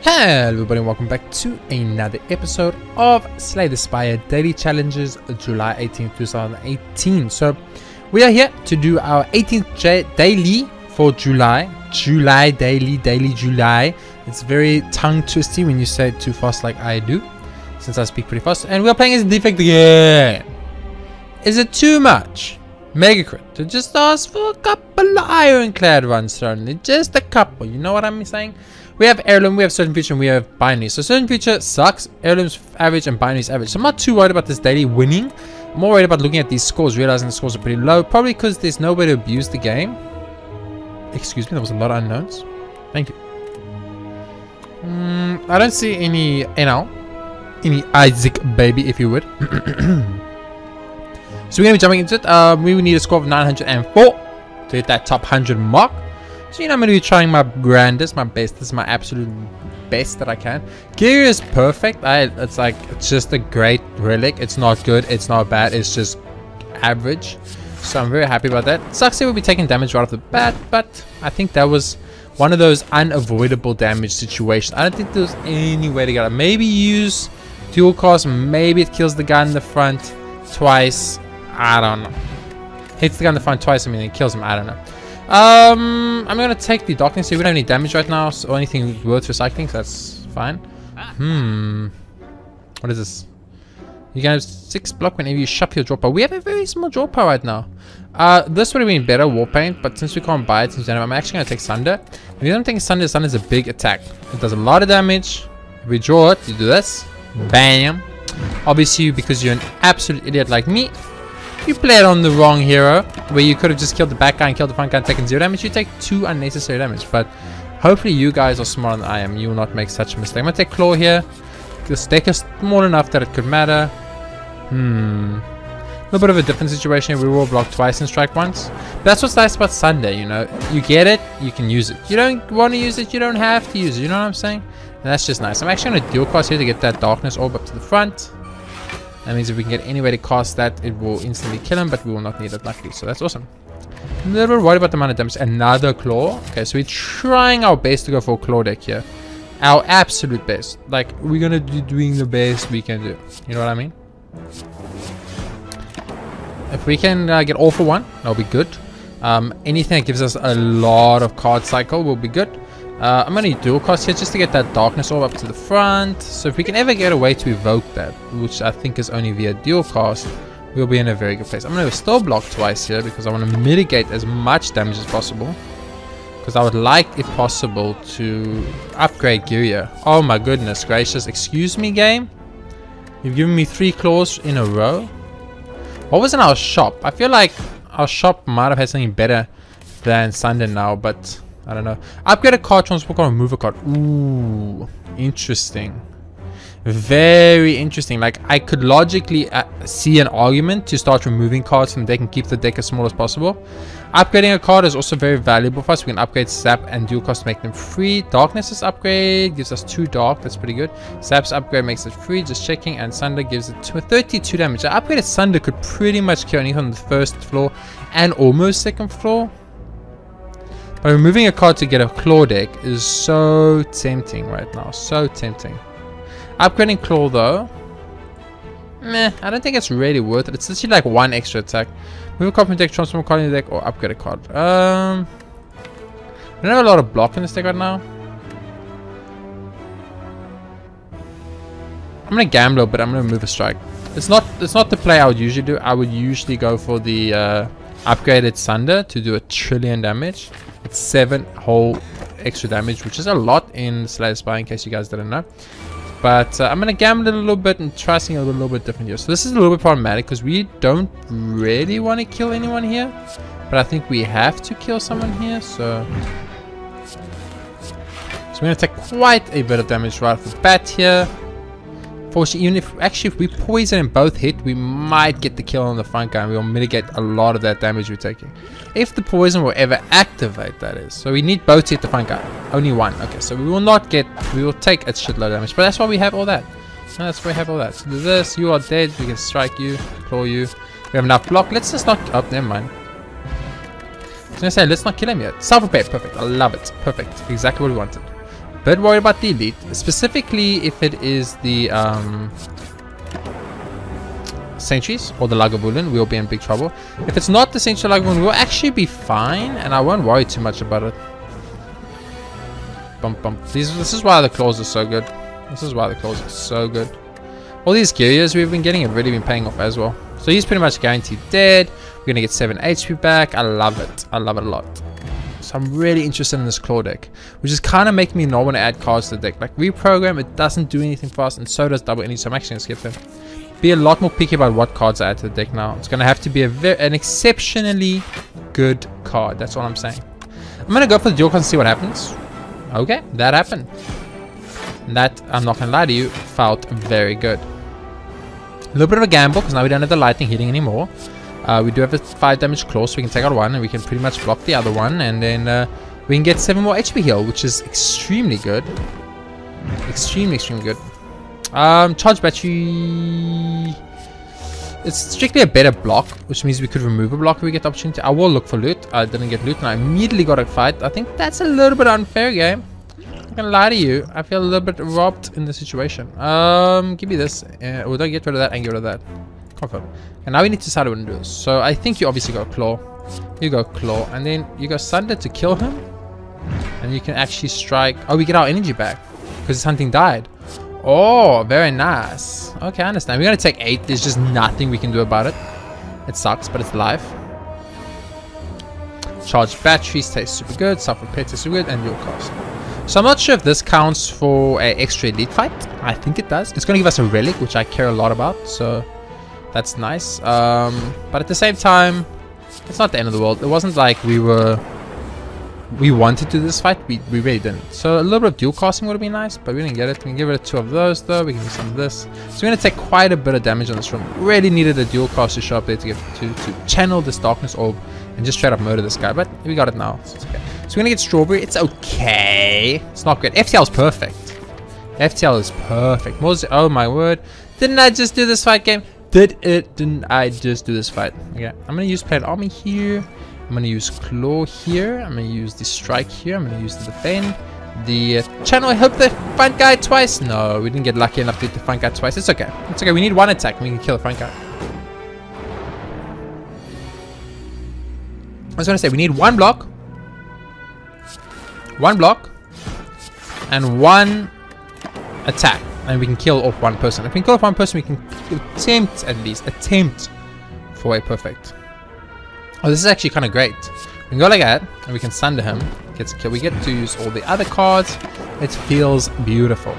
Hello everybody and welcome back to another episode of Slay the Spire Daily Challenges July 18th, 2018. So we are here to do our 18th daily for July. July. It's very tongue twisty when you say it too fast like I do, since I speak pretty fast. And we're playing as defect again. Is it too much? Mega crit to just ask for a couple of ironclad runs only. Just a couple, you know what I'm saying? We have heirloom, we have certain feature, and we have binary. So certain feature sucks, heirloom's average, and binary's average. So I'm not too worried about this daily winning. I'm more worried about looking at these scores, realizing the scores are pretty low. Probably because there's no way to abuse the game. Excuse me, there was a lot of unknowns. Thank you. I don't see any NL. Any Isaac baby, if you would. So we're going to be jumping into it. We will need a score of 904 to hit that top 100 mark. So, you know, I'm going to be trying my grandest, my best. This is my absolute best that I can. Gear is perfect. It's just a great relic. It's not good. It's not bad. It's just average. So I'm very happy about that. Sucks that we'll be taking damage right off the bat, but I think that was one of those unavoidable damage situations. I don't think there's any way to get it. Maybe use dual cast. Maybe it kills the guy in the front twice. I don't know. Hits the guy in the front twice. I mean, it kills him. I don't know. I'm gonna take the darkness here. We don't have any damage right now, or anything worth recycling, so that's fine. What is this? You can have 6 block whenever you shop your draw power. We have a very small draw power right now. This would have been better, war paint, but since we can't buy it, I'm actually gonna take Sunder. If you don't think Sunder is a big attack. It does a lot of damage. If we draw it, you do this. Bam. Obviously, because you're an absolute idiot like me, you played on the wrong hero, where you could have just killed the back guy and killed the front guy and taken 0 damage. You take 2 unnecessary damage, but hopefully you guys are smarter than I am. You will not make such a mistake. I'm going to take Claw here. This deck is small enough that it could matter. A little bit of a different situation here. We will block twice and strike once. But that's what's nice about Sunday, you know. You get it, you can use it. You don't want to use it, you don't have to use it. You know what I'm saying? And that's just nice. I'm actually going to dual cast here to get that darkness orb up to the front. That means if we can get any way to cast that, it will instantly kill him, but we will not need it luckily. So that's awesome. A little bit worried about the amount of damage. Another claw. Okay, so we're trying our best to go for a claw deck here. Our absolute best. Like, we're going to be doing the best we can do. You know what I mean? If we can get all for one, that'll be good. Anything that gives us a lot of card cycle will be good. I'm going to dual cast here just to get that darkness orb up to the front. So if we can ever get a way to evoke that, which I think is only via dual cast, we'll be in a very good place. I'm going to still block twice here because I want to mitigate as much damage as possible. Because I would like, if possible, to upgrade Gyria. Oh my goodness gracious. Excuse me, game? You've given me 3 claws in a row? What was in our shop? I feel like our shop might have had something better than Sunday now, but I don't know. Upgrade a card, transfer card, remove a card. Ooh, interesting. Very interesting. Like, I could logically see an argument to start removing cards from the deck and keep the deck as small as possible. Upgrading a card is also very valuable for us. We can upgrade Sap and dual cost to make them free. Darkness's upgrade gives us 2 dark. That's pretty good. Sap's upgrade makes it free. Just checking. And Sunder gives it 32 damage. The upgraded Sunder could pretty much kill anything on the first floor and almost second floor. But removing a card to get a claw deck is so tempting right now. So tempting. Upgrading claw though, meh, I don't think it's really worth it. It's literally like 1 extra attack. Move a card from deck, transform a card in the deck, or upgrade a card. I don't have a lot of block in this deck right now. I'm gonna gamble, but I'm gonna move a strike. It's not the play I would usually do. I would usually go for the upgraded Sunder to do 1 trillion damage. It's 7 whole extra damage, which is a lot in Slay the Spire, in case you guys didn't know. But I'm going to gamble it a little bit and try something a little bit different here. So this is a little bit problematic because we don't really want to kill anyone here. But I think we have to kill someone here. So we're going to take quite a bit of damage right off the bat here. Fortunately, even if we poison and both hit, we might get the kill on the front guy and we'll mitigate a lot of that damage we're taking. If the poison will ever activate, that is. So we need both to hit the front guy. Only 1. Okay, so we will take a shitload of damage. But that's why we have all that. That's why we have all that. So do this, you are dead, we can strike you, claw you. We have enough block. Let's just not, oh, never mind. I was gonna say, let's not kill him yet. Self-repair, perfect, I love it. Perfect, exactly what we wanted. bit worried about the elite, specifically if it is the sentries or the Lagavulin, we'll be in big trouble. If it's not the sentry Lagavulin, we'll actually be fine, and I won't worry too much about it. Bump bump. This is why the claws are so good. This is why the claws are so good. All these Gyrias we've been getting have really been paying off as well. So he's pretty much guaranteed dead. We're gonna get 7 HP back. I love it. I love it a lot. So I'm really interested in this claw deck, which is kind of making me not want to add cards to the deck. Like reprogram, it doesn't do anything for us, and so does double any. So I'm actually gonna skip him. Be a lot more picky about what cards I add to the deck now. It's gonna have to be an exceptionally good card. That's all I'm saying. I'm gonna go for the dual cards and see what happens. Okay, that happened. That, I'm not gonna lie to you, felt very good. A little bit of a gamble because now we don't have the lightning hitting anymore. We do have a 5 damage claw, so we can take out one and we can pretty much block the other one, and then we can get 7 more HP heal, which is extremely good. Extremely good. Charge battery. It's strictly a better block, which means we could remove a block if we get the opportunity. I will look for loot. I didn't get loot and I immediately got a fight. I think that's a little bit unfair, game. I'm not gonna lie to you. I feel a little bit robbed in the situation. Give me this. Well, don't get rid of that and get rid of that. Confirm. And now we need to decide what to do this. So I think you obviously go claw. You go claw, and then you go Sunder to kill him. And you can actually strike. Oh, we get our energy back because his hunting died. Oh, very nice. Okay, I understand. We're gonna take 8. There's just nothing we can do about it. It sucks, but it's life. Charged batteries tastes super good. Self-repair tastes super good, and your cost. So I'm not sure if this counts for an extra elite fight. I think it does. It's gonna give us a relic, which I care a lot about. So that's nice. But at the same time, it's not the end of the world. It wasn't like we wanted to do this fight. We really didn't. So a little bit of dual casting would have been nice, but we didn't get it. We can give it 2 of those though. We can do some of this. So we're gonna take quite a bit of damage on this room. Really needed a dual cast to show up there to get to channel this darkness orb and just straight up murder this guy. But we got it now. So it's okay. So we're gonna get strawberry. It's okay. It's not good. FTL is perfect. FTL is perfect. Oh my word! Didn't I just do this fight, game? Didn't I just do this fight? Okay. I'm gonna use plate army here. I'm going to use claw here. I'm going to use the strike here. I'm going to use the defend. The channel. I hope the front guy twice. No, we didn't get lucky enough to hit the front guy twice. It's okay. It's okay. We need 1 attack and we can kill the front guy. I was going to say we need 1 block. 1 block. And 1 attack. And we can kill off 1 person. If we can kill off 1 person, we can attempt at least. Attempt for a perfect. Oh, this is actually kind of great. We can go like that, and we can sunder him. Gets a kill. We get to use all the other cards. It feels beautiful.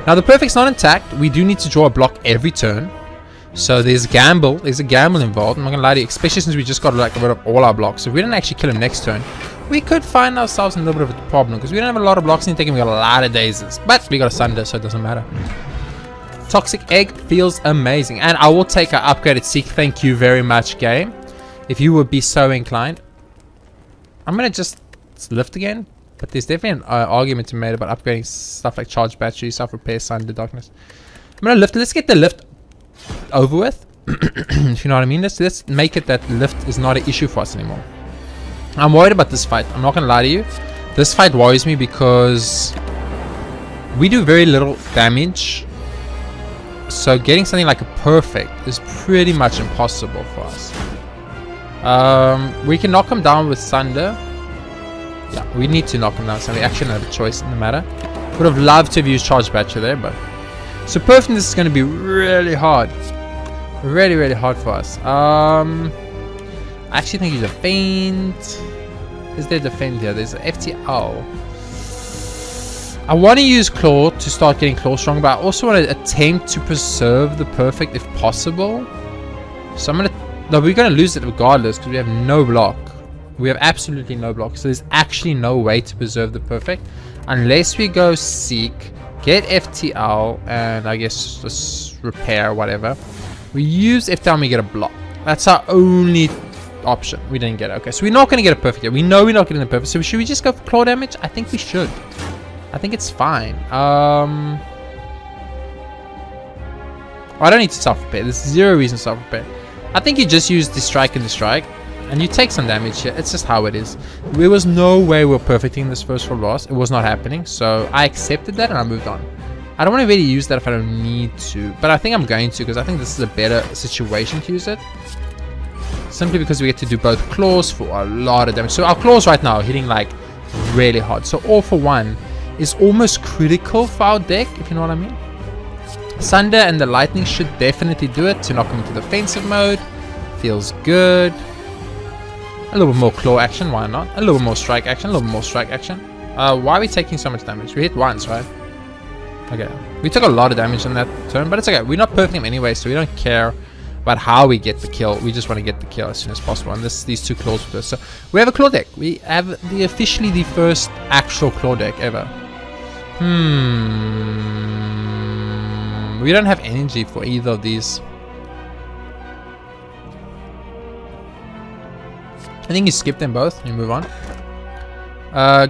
Now, the perfect's not intact. We do need to draw a block every turn. So there's gamble. There's a gamble involved. I'm not going to lie to you, especially since we just got like rid of all our blocks. So if we didn't actually kill him next turn, we could find ourselves in a little bit of a problem because we don't have a lot of blocks in the deck and we got a lot of dazes. But we got a sunder, so it doesn't matter. Toxic Egg feels amazing. And I will take our upgraded Seek. Thank you very much, game. If you would be so inclined. I'm going to just lift again. But there's definitely an argument to be made about upgrading stuff like charge battery, self-repair, Sunder, darkness. I'm going to lift. Let's get the lift over with. If you know what I mean. Let's make it that lift is not an issue for us anymore. I'm worried about this fight. I'm not going to lie to you. This fight worries me because we do very little damage. So getting something like a perfect is pretty much impossible for us. We can knock him down with Sunder. Yeah, we need to knock him down, so we actually don't have a choice in the matter. Would have loved to have used charge battery there, but so perfect, this is going to be really hard. Really hard for us. I actually think he's a feint. Is there defend here? There's an FTL. I want to use claw to start getting claw strong, but I also want to attempt to preserve the perfect if possible. So I'm going to... No, we're going to lose it regardless because we have no block. We have absolutely no block. So there's actually no way to preserve the perfect unless we go seek, get FTL, and I guess just repair, whatever. We use FTL and we get a block. That's our only option. We didn't get it. Okay, so we're not going to get a perfect yet. We know we're not getting the perfect. So should we just go for claw damage? I think we should. I think it's fine. I don't need to self-repair. There's zero reason to self-repair. I think you just use the strike and the strike. And you take some damage here. It's just how it is. There was no way we were perfecting this first roll loss. It was not happening. So I accepted that and I moved on. I don't want to really use that if I don't need to. But I think I'm going to, because I think this is a better situation to use it. Simply because we get to do both claws for a lot of damage. So our claws right now are hitting like really hard. So all for one is almost critical for our deck, if you know what I mean. Sunder and the lightning should definitely do it to knock him into defensive mode. Feels good. A little bit more claw action, why not? A little bit more strike action, a little bit more strike action. Why are we taking so much damage? We hit once, right? Okay. We took a lot of damage on that turn, but it's okay. We're not perfect him anyway, so we don't care about how we get the kill. We just want to get the kill as soon as possible. And these two claws with us. So we have a claw deck. We have officially the first actual claw deck ever. We don't have energy for either of these. I think you skip them both and you move on.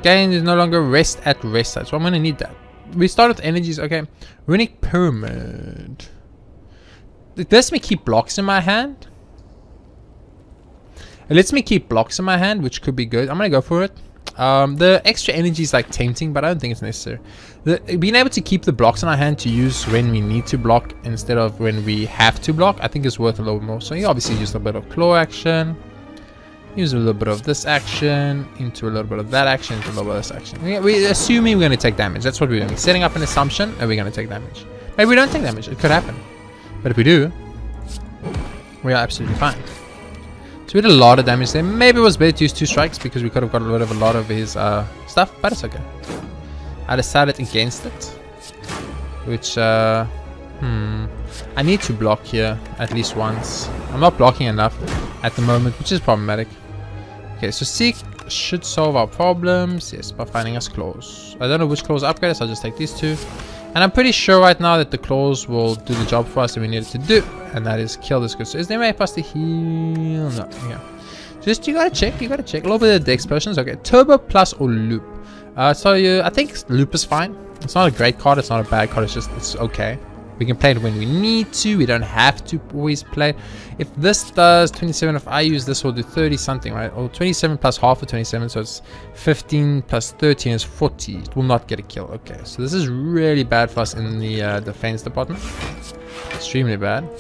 Gain is no longer rest at rest side, so I'm gonna need that. We start with energies, okay. Runic Pyramid. It lets me keep blocks in my hand. It lets me keep blocks in my hand, which could be good. I'm gonna go for it. The extra energy is like tempting, but I don't think it's necessary. Being able to keep the blocks in our hand to use when we need to block instead of when we have to block, I think is worth a little more. So you obviously use a bit of claw action. Use a little bit of this action into a little bit of that action into a little bit of this action. We're assuming we're going to take damage. That's what we're doing. We're setting up an assumption and we're going to take damage. Maybe we don't take damage. It could happen. But if we do, we are absolutely fine. So we did a lot of damage there. Maybe it was better to use 2 strikes because we could have got rid of a lot of his stuff. But it's okay. I decided against it. Which, I need to block here at least once. I'm not blocking enough at the moment, which is problematic. Okay, so Seek should solve our problems. Yes, by finding us claws. I don't know which claws upgrade, so I'll just take these 2. And I'm pretty sure right now that the claws will do the job for us that we needed to do. And that is kill this good. So is there a way for us to heal? No, yeah. Just, you gotta check. A little bit of the explosions. Okay, Turbo plus or Loop. I think Loop is fine. It's not a great card, it's not a bad card, it's okay. We can play it when we need to. We don't have to always play. If this does 27, if I use this, we'll do 30 something, right? Or 27 plus half of 27, so it's 15 plus 13 is 40. It will not get a kill. Okay, so this is really bad for us in the defense department. Extremely bad.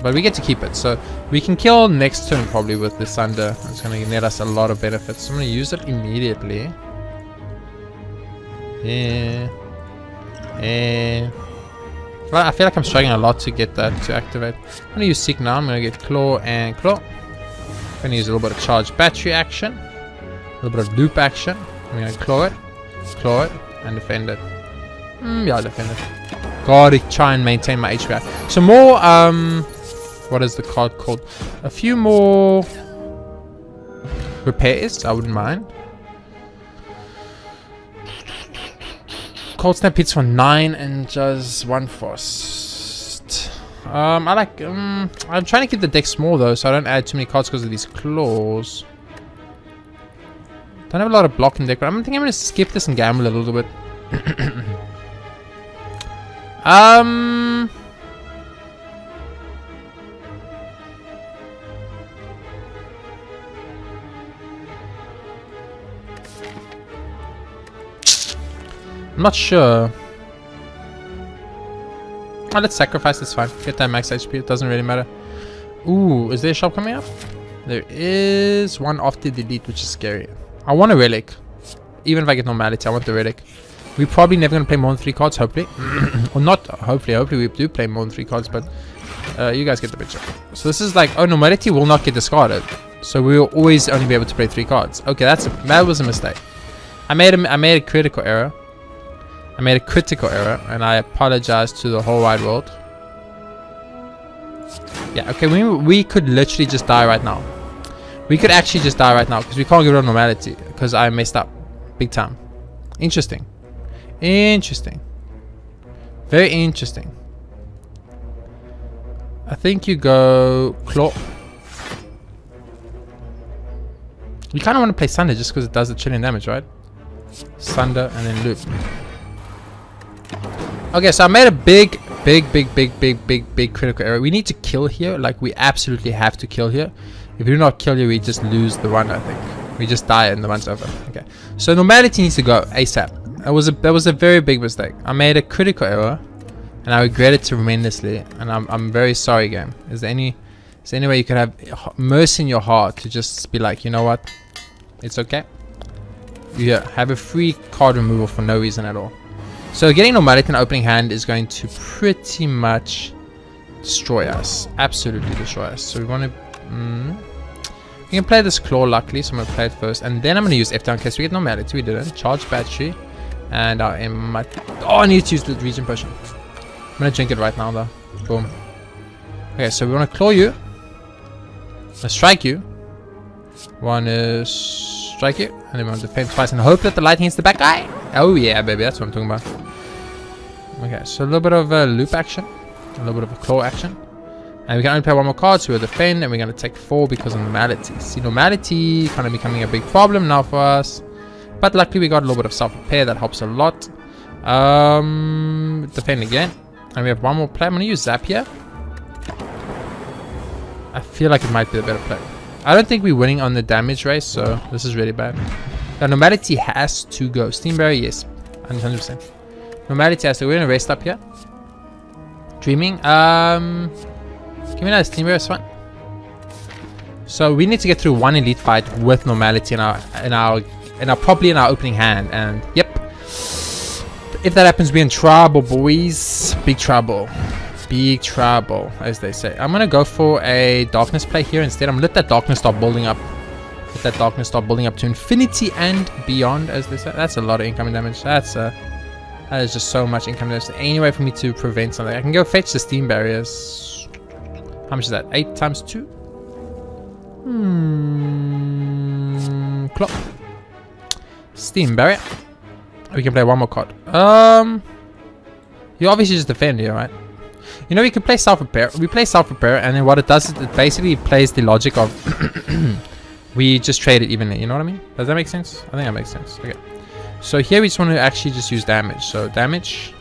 But we get to keep it. So we can kill next turn probably with this Thunder. It's going to net us a lot of benefits. So I'm going to use it immediately. Yeah. Well, I feel like I'm struggling a lot to get that to activate. I'm going to use Seek now. I'm going to get Claw and Claw. I'm going to use a little bit of Charge Battery action. A little bit of Loop action. I'm going to Claw it, and defend it. Yeah, I'll defend it. Gotta try and maintain my HP. So more, what is the card called? A few more repairs, I wouldn't mind. Cold Snap hits for 9 and does 1 frost. I'm trying to keep the deck small though, so I don't add too many cards because of these claws. Don't have a lot of block in deck, but I think I'm gonna skip this and gamble a little bit. I'm not sure. Oh, let's sacrifice, it's fine. Get that max HP, it doesn't really matter. Ooh, is there a shop coming up? There is one after delete, which is scary. I want a relic. Even if I get normality, I want the relic. We're probably never going to play more than 3 cards, hopefully. Or not, hopefully we do play more than 3 cards, but you guys get the picture. So this is like, oh, normality will not get discarded. So we will always only be able to play 3 cards. Okay, that was a mistake. I made a critical error. And I apologize to the whole wide world. Yeah, okay, we could literally just die right now. We could actually just die right now because we can't get rid of normality because I messed up big time. Interesting. Very interesting. I think you go Claw. You kind of want to play Sunder just because it does the chilling damage, right? Sunder and then Loop. Okay, so I made a big Big critical error. We need to kill here. Like, we absolutely have to kill here. If we do not kill here, we just lose the run, I think. We just die and the run's over. Okay. So normality needs to go ASAP. That was a very big mistake. I made a critical error, and I regret it tremendously. And I'm very sorry, game. Is there any way you could have mercy in your heart to just be like, you know what? It's okay. Yeah, have a free card removal for no reason at all. So getting normality in opening hand is going to pretty much destroy us. Absolutely destroy us. So we want to... we can play this claw luckily, so I'm going to play it first. And then I'm going to use F down in case we get normality. We didn't. Charge battery. And I need to use the regen potion. I'm going to drink it right now though. Boom. Okay, so we want to claw you. Let's strike you. One is strike you, and then we want to defend twice and hope that the lightning hits the back guy. Oh yeah, baby, that's what I'm talking about. Okay, so a little bit of a loop action, a little bit of a claw action, and we can only play one more card, so we'll defend, and we're going to take 4 because of normality. See, normality kind of becoming a big problem now for us, but luckily we got a little bit of self-repair that helps a lot. Defend again, and we have one more play. I'm going to use Zap here. I feel like it might be a better play. I don't think we're winning on the damage race, so this is really bad. The normality has to go. Steam Barrier, yes. 100%. Normality has to go. We're going to rest up here. Dreaming. Give me another Steam Barrier, fine. So we need to get through one elite fight with normality in our probably in our opening hand. And yep. If that happens, we're in trouble, boys. Big trouble. Big trouble, as they say. I'm gonna go for a darkness play here instead. I'm gonna let that darkness start building up. Let that darkness start building up to infinity and beyond, as they say. That's a lot of incoming damage. That is just so much incoming damage. Any way for me to prevent something? I can go fetch the steam barriers. How much is that? 8 times 2. Clock. Steam barrier. We can play one more card. You obviously just defend here, right? You know, we can play self-repair. We play self-repair, and then what it does is it basically plays the logic of we just trade it evenly. You know what I mean? Does that make sense? I think that makes sense. Okay. So here we just want to actually just use damage. So damage,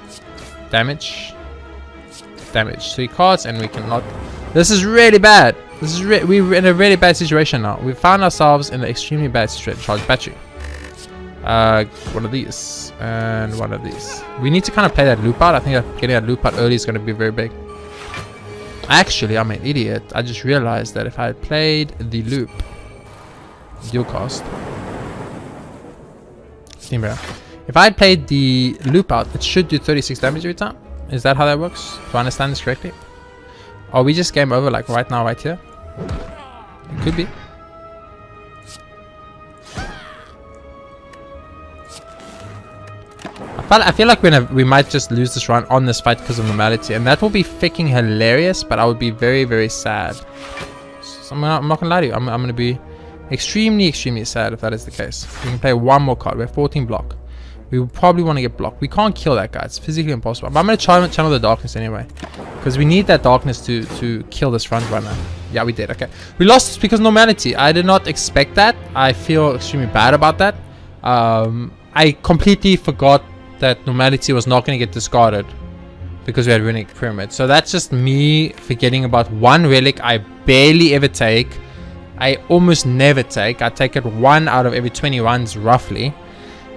damage, damage. 3 cards, and we cannot. This is really bad. This is we're in a really bad situation now. We found ourselves in an extremely bad situation. Charge battery. One of these and one of these. We need to kind of play that loop out. I think that getting that loop out early is going to be very big. Actually, I'm an idiot. I just realized that if I had played the loop, dual cost, if I had played the loop out, it should do 36 damage every time. Is that how that works? Do I understand this correctly? Or we just game over like right now, right here? It could be. I feel like we might just lose this run on this fight because of normality, and that will be freaking hilarious, but I would be very, very sad. So I'm not gonna lie to you. I'm gonna be extremely, extremely sad if that is the case. We can play one more card. We have 14 block. We will probably want to get blocked. We can't kill that guy. It's physically impossible. But I'm gonna try and channel the darkness anyway, because we need that darkness to kill this front runner. Yeah, we did. Okay, we lost because normality. I did not expect that. I feel extremely bad about that. I completely forgot that normality was not going to get discarded because we had runic pyramid. So that's just me forgetting about one relic I barely ever take. I almost never take. I take it 1 out of every 20 runs roughly,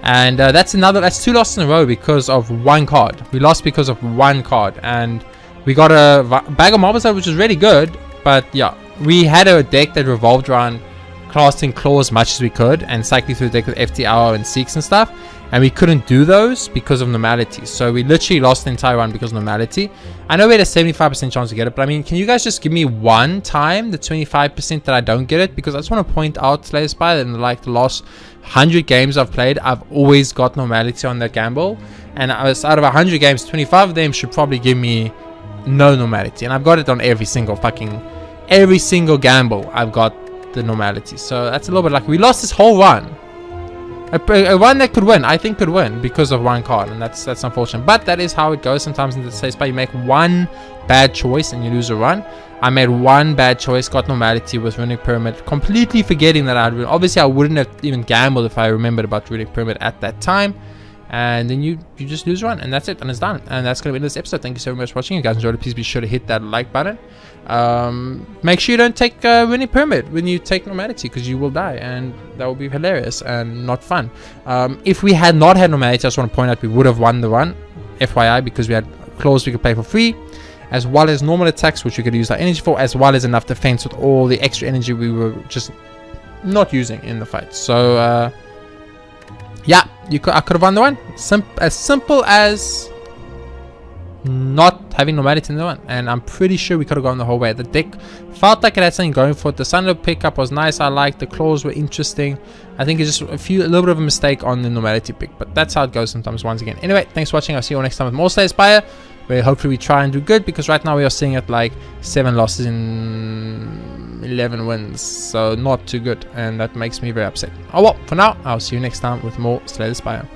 and that's 2 losses in a row because of one card. We lost because of one card, and we got a bag of marbles out, which was really good. But yeah, we had a deck that revolved around casting claw as much as we could and cycling through the deck with FT hour and seeks and stuff, and we couldn't do those because of normality. So we literally lost the entire run because of normality. I know we had a 75% chance to get it, but I mean, can you guys just give me one time the 25% that I don't get it? Because I just want to point out, Slay the Spire, that in like the last 100 games I've played, I've always got normality on that gamble, and out of 100 games, 25 of them should probably give me no normality, and I've got it on every single gamble. I've got the normality. So that's a little bit like we lost this whole run. A run that could win, I think could win because of one card, and that's unfortunate. But that is how it goes sometimes in the Slay Spire. You make one bad choice and you lose a run. I made one bad choice, got normality with runic pyramid, completely forgetting that I had. Obviously, I wouldn't have even gambled if I remembered about runic pyramid at that time. and then you just lose one, and that's it, and it's done. And that's gonna be this episode. Thank you so much for watching. If you guys enjoyed it, please be sure to hit that like button. Make sure you don't take winning permit when you take normality, because you will die, and that will be hilarious and not fun. If we had not had normality, I just want to point out we would have won the run, FYI, because we had claws we could play for free, as well as normal attacks which we could use our energy for, as well as enough defense with all the extra energy we were just not using in the fight. So yeah, I could have won the one. As simple as not having normality in the one, and I'm pretty sure we could have gone the whole way. The deck felt like it had something going for it. The Sunlow pickup was nice. I liked the claws were interesting. I think it's just a little bit of a mistake on the normality pick, but that's how it goes sometimes once again. Anyway, thanks for watching. I'll see you all next time with more Slay the Spire, where hopefully we try and do good, because right now we are seeing it like 7 losses in 11 wins, so not too good, and that makes me very upset. Oh well, for now, I'll see you next time with more Slay the Spire.